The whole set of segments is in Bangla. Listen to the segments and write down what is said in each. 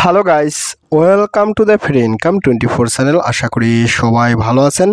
Hello guys, welcome to the free income 24 channel. আশা করি সবাই ভালো আছেন।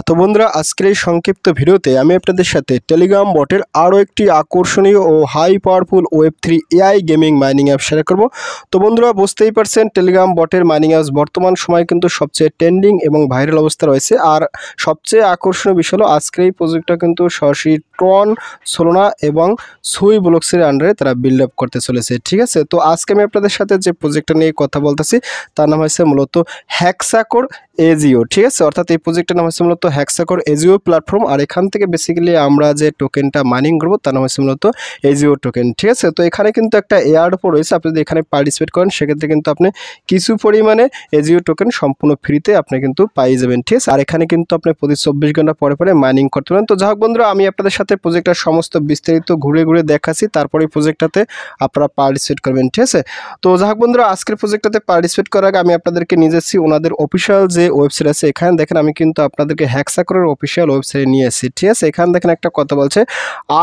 তো বন্ধুরা, আজকের এই সংক্ষিপ্ত ভিডিওতে আমি আপনাদের সাথে টেলিগ্রাম বটের আরও একটি আকর্ষণীয় ও হাই পাওয়ারফুল ওয়েব3 AI gaming mining app share করব। তো বন্ধুরা, বুঝতেই পারছেন টেলিগ্রাম বটের মাইনিং অ্যাপস বর্তমান সময়ে কিন্তু সবচেয়ে ট্রেন্ডিং এবং ভাইরাল অবস্থা রয়েছে। আর সবচেয়ে আকর্ষণীয় বিষয় হলো আজকের এই প্রজেক্টটা কিন্তু সরাসরি ট্রন, সোলোনা এবং সুই ব্লকসের আন্ডারে তারা বিল্ড আপ করতে চলেছে। ঠিক আছে, তো আজকে আমি আপনাদের সাথে যে প্রজেক্টটা নিয়ে কথা বলতেছি তার নাম হচ্ছে মূলত হ্যাক্সাকোর এজিও। ঠিক আছে, অর্থাৎ এই প্রজেক্টের নাম হচ্ছে মূলত হ্যাক্সাকোর এজিও প্ল্যাটফর্ম। আর এখান থেকে বেসিক্যালি আমরা যে টোকেনটা মাইনিং করবো তার নাম হচ্ছে মূলত এজিও টোকেন। ঠিক আছে, তো এখানে কিন্তু একটা এয়ারড্রপ রয়েছে। আপনি যদি এখানে পার্টিসিপেট করেন সেক্ষেত্রে কিন্তু আপনি কিছু পরিমাণে এজিও টোকেন সম্পূর্ণ ফ্রিতে আপনি কিন্তু পাই যাবেন। ঠিক আছে, আর এখানে কিন্তু আপনি প্রতি 24 ঘন্টা পরে পরে মাইনিং করতে পারেন। তো যাই হোক বন্ধুরা, আমি আপনাদের সাথে প্রজেক্টটার সমস্ত বিস্তারিত ঘুরে ঘুরে দেখাচ্ছি, তারপরে প্রজেক্টটাতে আপনারা পার্টিসিপেট করবেন। ঠিক আছে, তো যাই হোক বন্ধুরা, আজকের প্রজেক্টটাতে পার্টিসিপেট করার আগে আমি আপনাদেরকে নিয়ে যাচ্ছি ওনাদের অফিসিয়াল যে ওয়েবসাইট আছে। এখানে দেখেন আমি কিন্তু আপনাদেরকে হ্যাক্সাকোরের অফিসিয়াল ওয়েবসাইটে নিয়ে এসেছি। ঠিক আছে, এখানে দেখেন একটা কথা বলছে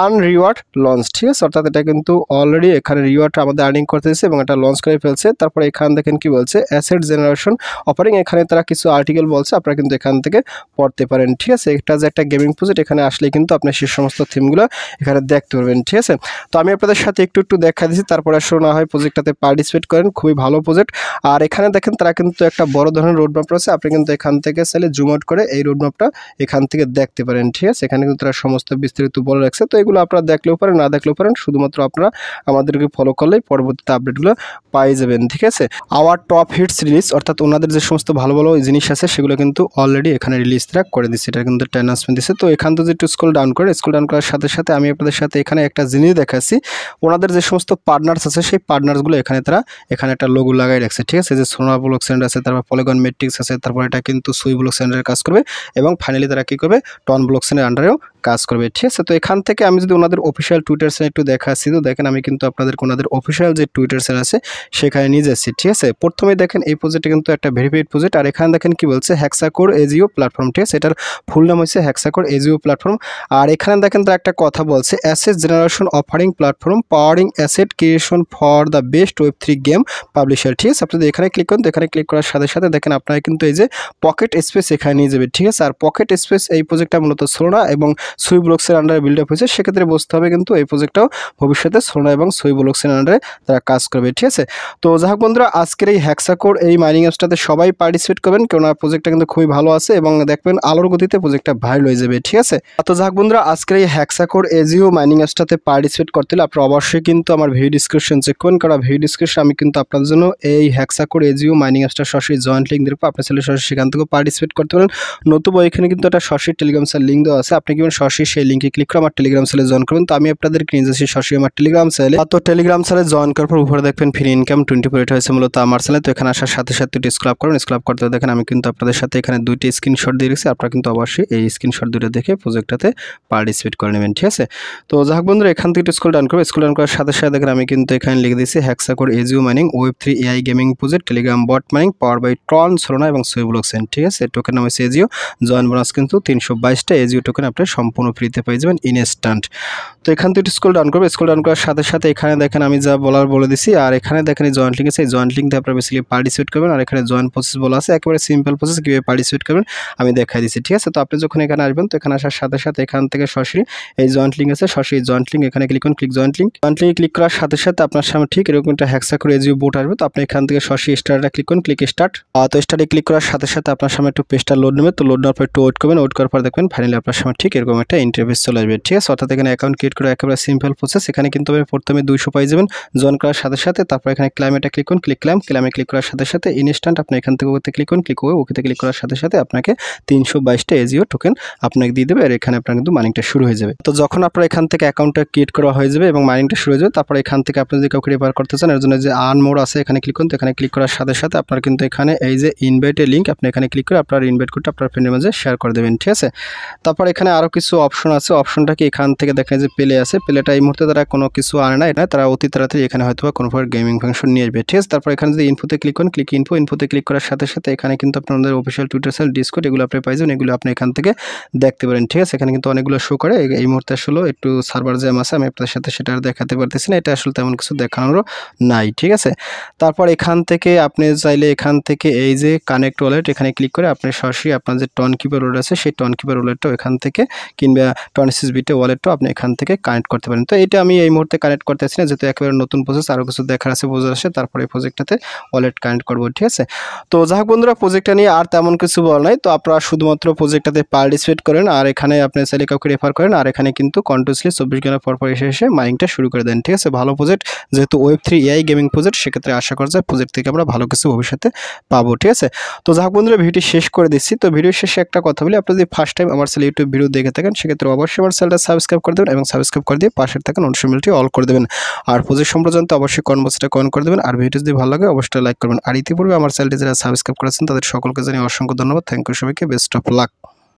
আর্ন রিওয়ার্ড লঞ্চ। ঠিক আছে, অর্থাৎ এটা কিন্তু অলরেডি এখানে রিওয়ার্ড আমাদের আর্নিং করতেছে এবং এটা লঞ্চ করে ফেলছে। তারপরে এখানে দেখেন কি বলছে অ্যাসেট জেনারেশন অফারিং। এখানে তারা কিছু আর্টিকেল বলছে, আপনারা কিন্তু এখান থেকে পড়তে পারেন। ঠিক আছে, এটা যে একটা গেমিং প্রজেক্ট, এখানে আসলে কিন্তু আপনি সেই সমস্ত থিমগুলো এখানে দেখতে পারবেন। ঠিক আছে, তো আমি আপনাদের সাথে একটু দেখা দিচ্ছি, তারপরে আসলে না হয় প্রজেক্টটাতে পার্টিসিপেট করেন। খুবই ভালো প্রজেক্ট। আর এখানে দেখেন তারা কিন্তু একটা বড় ধরনের রোডম্যাপ রয়েছে। আপনি কিন্তু এখান থেকে চাইলে জুম আউট করে এই রোডম্যাপটা এখান থেকে দেখতে পারেন। ঠিক আছে, এখানে কিন্তু তারা সমস্ত বিস্তারিত বলে রাখছে। তো এগুলো আপনারা দেখলেও পারেন, না দেখলেও পারেন, শুধুমাত্র আপনারা আমাদেরকে ফলো করলেই পরবর্তীতে আপডেটগুলো পাই যাবেন। ঠিক আছে, আওয়ার টপ হিটস রিলিজ, অর্থাৎ ওনাদের যে সমস্ত ভালো ভালো জিনিস আছে সেগুলো কিন্তু অলরেডি এখানে রিলিজ তারা করে দিচ্ছে। এটা কিন্তু একটা অ্যানাউন্সমেন্ট দিচ্ছে। তো এখান থেকে একটু স্ক্রল ডাউন করার সাথে সাথে আমি আপনাদের সাথে এখানে একটা জিনিস দেখাচ্ছি। ওনাদের যে সমস্ত পার্টনার্স আছে সেই পার্টনার্সগুলো এখানে তারা এখানে একটা লোগো লাগাই রাখছে। ঠিক আছে, যে সোনা ব্লক সেন্টার আছে, তারপর পলিগন মেট্রিক্স আছে, তারপর এটা কিন্তু সুই ব্লক সেন্টারের কাজ করবে এবং ফাইনালি তারা কী করবে, টন ব্লক সেন্টারের আন্ডারেও কাজ করবে। ঠিক আছে, তো এখান থেকে আমি যদি ওনাদের অফিসিয়াল টুইটার চ্যানেল একটু দেখাচ্ছি, তো দেখেন আমি কিন্তু আপনাদেরকে ওনাদের অফিসিয়াল যে টুইটার চ্যানেল আছে সেখানে নিয়ে যাচ্ছি। ঠিক আছে, প্রথমে দেখেন এই প্রজেক্টটা কিন্তু একটা ভেরিফাইড প্রজেক্ট। আর এখানে দেখেন কি বলছে হ্যাক্সাকোর এজিও প্ল্যাটফর্ম। ঠিক আছে, এটার ফুল নাম হচ্ছে হ্যাক্সাকোর এজিও প্ল্যাটফর্ম। আর এখানে দেখেন তার একটা কথা বলছে asset generation offering platform powering asset creation for the best ওয়েব3 গেম পাবলিশার। ঠিক আছে, আপনি যদি এখানে ক্লিক করেন, তো এখানে ক্লিক করার সাথে সাথে দেখেন আপনারা কিন্তু এই যে পকেট স্পেস এখানে নিয়ে যাবে। ঠিক আছে, আর পকেট স্পেস এই প্রজেক্টটা মূলত সোলোনা এবং সুই ব্লকসের আন্ডারে বিল্ড আপ হয়েছে। সেক্ষেত্রে বুঝতে হবে কিন্তু এই প্রজেক্টটাও ভবিষ্যতে সোলোনা এবং সুই ব্লকসের আন্ডারে তারা কাজ করবে। ঠিক আছে, তো যাই হোক বন্ধুরা, আজকের এই হ্যাক্সাকোর এই মাইনিং অ্যাপসটাতে সবাই পার্টিসিপেট করবেন, কেননা প্রজেক্টটা কিন্তু খুবই ভালো আছে এবং দেখবেন আলোর গতিতে প্রজেক্টটা ভাইরাল হয়ে যাবে। ঠিক আছে, তো যাই হোক বন্ধুরা, আজকের এই হ্যাক্সাকোর এজিও মাইনিং অ্যাপসটাতে পার্টিসিপেট করতে হলে আপনারা অবশ্যই কিন্তু আমার ভিডিও ডিসক্রিপশন চেক করুন, কারণ ভিডিও ডিসক্রিপশন আমি কিন্তু আপনাদের জন্য এই হ্যাক্সাকোর এজিও মাইনিং অ্যাপসটা সরাসরি জয়েন্ট লিঙ্ক দেবো। আপনি চাইলে সরাসরি সেখান থেকে পার্টিসিপেট করতে পারেন। নতুবা এখানে কিন্তু একটা সরাসরি টেলিগ্রাম চ্যানেল লিঙ্ক দেওয়া আছে, আপনি কিন্তু সরাসরি সেই লিঙ্কে ক্লিক করে আমার টেলিগ্রাম চ্যানেলে জয়েন করবেন। তো আমি আপনাদেরকে নিয়ে যাচ্ছি সরাসরি আমার টেলিগ্রাম চ্যানেলে। তো টেলিগ্রাম চ্যানেলে জয়েন করার পর উপরে দেখবেন ফ্রি ইনকাম 24, এটা হয়েছে মূলত আমার চ্যানেল। তো এখানে আসার সাথে সাথে স্ক্রল করুন, স্ক্রল করতে দেখেন আমি কিন্তু আপনাদের সাথে এখানে দুইটি স্ক্রিনশট দিয়ে রেখেছি। আপনারা কিন্তু অবশ্যই এই স্ক্রিনশট দুটো দেখে প্রজেক্টটাতে পার্টিসিপেট করে নেবেন। ঠিক আছে, তো যাই হোক বন্ধুরা, এখান থেকে স্ক্রল ডাউন করবে, স্ক্রল ডাউন করার সাথে সাথে দেখেন আমি কিন্তু এখানে লিখে দিয়েছি হ্যাক্সাকোর এজিও মাইনিং ওয়েব3 AI gaming project Telegram bot mining power by Tron, Solana এবং সুই ব্লকচেইন। ঠিক আছে, টোকেন নাম হচ্ছে এজিও। জয়েন বোনাস কিন্তু 322টা এজিও টোকেন আপনি সম্পূর্ণ ফ্রিতে পেয়ে যাবেন ইনস্ট্যান্ট। তো এখান থেকে স্ক্রল ডাউন করবে, স্ক্রল ডাউন করার সাথে সাথে এখানে দেখেন আমি যা বলে দিছি। আর এখানে দেখেন এই জয়েন্ট লিঙ্ক আছে, এই জয়েন্ট লিঙ্ক দিয়ে আপনারা বেসিক্যালি পার্টিসিপেট করবেন। আর এখানে জয়েন্ট প্রসেস বলা আছে, একেবারে সিম্পল প্রসেস, কীভাবে পার্টিসিপেট করবেন আমি দেখাই দিচ্ছি। ঠিক আছে, তো আপনি যখন এখানে আসবেন, তো এখানে আসার সাথে সাথে এখান থেকে সরাসরি এই জয়েন্ট লিঙ্ক আছে, সরাসরি জয়েন্ট লিঙ্ক এখানে ক্লিক করুন, ক্লিক জয়েন্ট লিঙ্কে ক্লিক করার সাথে সাথে আপনার সামনে ঠিক এরকম একটা হ্যাক্সাকোর এজিও বোট আসবে। তো আপনি এখান থেকে সরাসরি স্টার্টে ক্লিক করুন, ক্লিক স্টার্ট। তো স্টার্টে ক্লিক করার সাথে সাথে আপনার সামনে একটু পেজটা লোড নেবে। তো লোড নেওয়ার পর একটু ওয়েট করবেন, ওয়েট করার পর দেখবেন ফাইনালি আপনার সামনে ঠিক এরকম একটা ইন্টারফেস চলে আসবে। ঠিক আছে, অর্থাৎ এখানে অ্যাকাউন্ট ক্রিয়েট করা একেবারে সিম্পল প্রসেস। এখানে কিন্তু প্রথমে 200 পাই যাবেন জয়েন করার সাথে সাথে। তারপর এখানে ক্লাইমেটে ক্লিক করুন, ক্লাইমে ক্লিক করার সাথে সাথে ইনস্ট্যান্ট আপনি এখান থেকে ওতে ক্লিক করুন, ওকেতে ক্লিক করার সাথে সাথে আপনাকে 322টা এজিও টোকেন আপনাকে দিয়ে দেবে। আর এখানে আপনার কিন্তু মাইনিংটা শুরু হয়ে যাবে। তো যখন আপনার এখান থেকে অ্যাকাউন্টটা ক্রিয়েট করা হয়ে যাবে এবং মাইনিংটা শুরু হয়ে যাবে, তারপর এখান থেকে আপনি যদি কাউকে রেফার করতে চান, এর জন্য যে আর্ন মোড আছে এখানে ক্লিক করুন। তো এখানে ক্লিক করার সাথে সাথে আপনার কিন্তু এখানে এই যে ইনভাইটের লিঙ্ক আপনি এখানে ক্লিক করে আপনার ইনভাইট কোডটা আপনার ফ্রেন্ডের মাঝে শেয়ার করে দেবেন। ঠিক আছে, তারপর এখানে আরও কিছু কিছু অপশন আছে, অপশনটাকে এখান থেকে দেখেন যে প্লে আছে, প্লেটা এই মুহূর্তে তারা কোনো কিছু আনে না, এটা তারা অতি তাড়াতাড়ি এখানে হয়তো বা কনভার্ট গেমিং ফাংশন নিয়ে আসবে, ঠিক আছে। তারপর এখানে যদি ইনফোতে ক্লিক করেন, ইনফোতে ক্লিক করার সাথে সাথে এখানে কিন্তু আপনাদের অফিসিয়াল টুইটার চ্যানেল, ডিসকর্ড এগুলো আপনি পাই যাবেন, এগুলো আপনি এখান থেকে দেখতে পারেন, ঠিক আছে। এখানে কিন্তু অনেকগুলো শো করে। এই মুহূর্তে আসলে একটু সার্ভার জ্যাম আছে, আমি আপনাদের সাথে সেটা আর দেখাতে পারতেছি না, এটা আসলে তেমন কিছু দেখানোরও নাই, ঠিক আছে। তারপর এখান থেকে আপনি চাইলে এখান থেকে এই যে কানেক্ট ওয়ালেট এখানে ক্লিক করে আপনি সরাসরি আপনার যে টন কিপার ওয়ালেট আছে সেই টন কিপার ওয়ালেটটাও এখান থেকে কিংবা টনসিসবিতে ওয়ালেটটাও আপনি এখান থেকে কানেক্ট করতে পারেন। তো এটা আমি এই মুহূর্তে কানেক্ট করতেছি না, যেহেতু একেবারে নতুন প্রসেস, আরও কিছু দেখার আছে বোঝার আছে, তারপরে এই প্রজেক্টটাতে ওয়ালেট কানেক্ট করবো, ঠিক আছে। তো যাই হোক বন্ধুরা, প্রজেক্টটা নিয়ে আর তেমন কিছু বলা নাই। তো আপনারা শুধুমাত্র প্রজেক্টটাতে পার্টিসিপেট করেন, আর এখানে আপনি চাইলে কাউকে রেফার করেন, আর এখানে কিন্তু কন্টিনিউসলি 24 ঘন্টা পর পর এসে মাইনিংটা শুরু করে দেন, ঠিক আছে। ভালো প্রজেক্ট, যেহেতু Web3 AI গেমিং প্রজেক্ট, সেক্ষেত্রে আশা করা যায় প্রজেক্ট থেকে আমরা ভালো কিছু ভবিষ্যতে পাবো, ঠিক আছে। তো যাই হোক বন্ধুরা, ভিডিওটি শেষ করে দিচ্ছি। তো ভিডিও শেষে একটা কথা বলি, আপনি যদি ফার্স্ট টাইম আমার চ্যানেল ইউটিউব ভিডিও দেখে থাকেন, সেক্ষেত্রে অবশ্যই আমার চ্যানেলটা সাবস্ক্রাইব করে দেবেন এবং সাবস্ক্রাইব করে দিয়ে পাশের থাকা নোটিফিকেশনটি অল করে দেবেন। আর প্রজেক্ট সম্পর্কে অবশ্যই কমেন্ট বক্সে কমেন্ট করে দেবেন, আর ভিডিও যদি ভালো লাগে অবশ্যই লাইক করবেন। আর ইতিপূর্বে আমার চ্যানেলটি যারা সাবস্ক্রাইব করেছেন তাদের সকলকে জানিয়ে অসংখ্য ধন্যবাদ। থ্যাংক ইউ সবাইকে, বেস্ট অফ লাক।